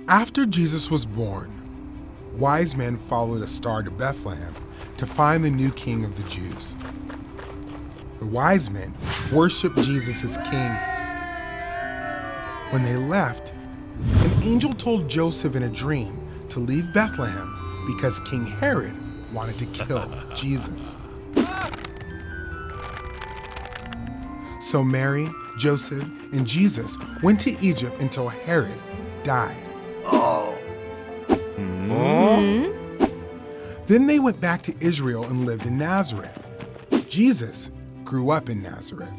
After Jesus was born, wise men followed a star to Bethlehem to find the new king of the Jews. The wise men worshiped Jesus as king. When they left, an angel told Joseph in a dream to leave Bethlehem because King Herod wanted to kill Jesus. So Mary, Joseph, and Jesus went to Egypt until Herod died. Then they went back to Israel and lived in Nazareth. Jesus grew up in Nazareth.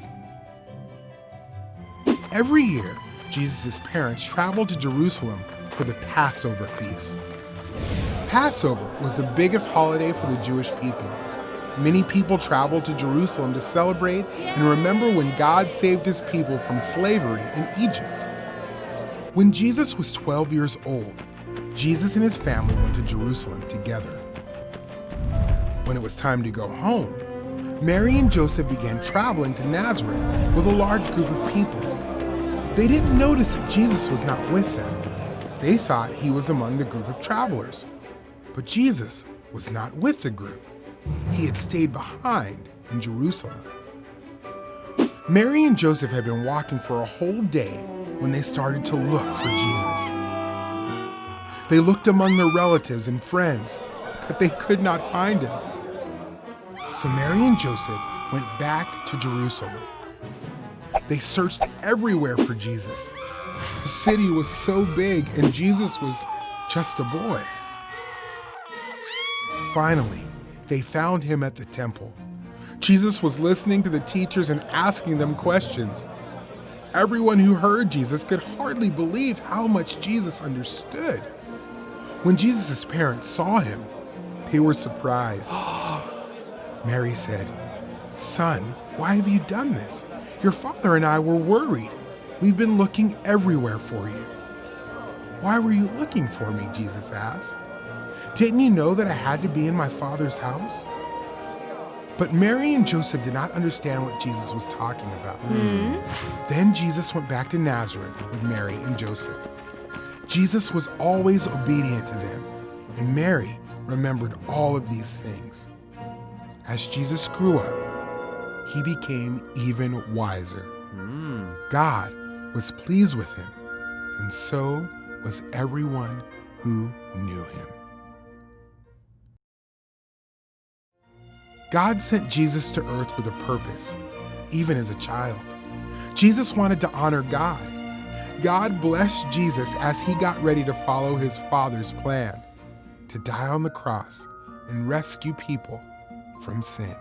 Every year, Jesus' parents traveled to Jerusalem for the Passover feast. Passover was the biggest holiday for the Jewish people. Many people traveled to Jerusalem to celebrate and remember when God saved his people from slavery in Egypt. When Jesus was 12 years old, Jesus and his family went to Jerusalem together. When it was time to go home, Mary and Joseph began traveling to Nazareth with a large group of people. They didn't notice that Jesus was not with them. They thought he was among the group of travelers. But Jesus was not with the group. He had stayed behind in Jerusalem. Mary and Joseph had been walking for a whole day when they started to look for Jesus. They looked among their relatives and friends, but they could not find him. So Mary and Joseph went back to Jerusalem. They searched everywhere for Jesus. The city was so big and Jesus was just a boy. Finally, they found him at the temple. Jesus was listening to the teachers and asking them questions. Everyone who heard Jesus could hardly believe how much Jesus understood. When Jesus' parents saw him, they were surprised. Mary said, "Son, why have you done this? Your father and I were worried. We've been looking everywhere for you." "Why were you looking for me?" Jesus asked. "Didn't you know that I had to be in my Father's house?" But Mary and Joseph did not understand what Jesus was talking about. Then Jesus went back to Nazareth with Mary and Joseph. Jesus was always obedient to them, and Mary remembered all of these things. As Jesus grew up, he became even wiser. God was pleased with him, and so was everyone who knew him. God sent Jesus to earth with a purpose, even as a child. Jesus wanted to honor God. God blessed Jesus as he got ready to follow his Father's plan, to die on the cross and rescue people from sin.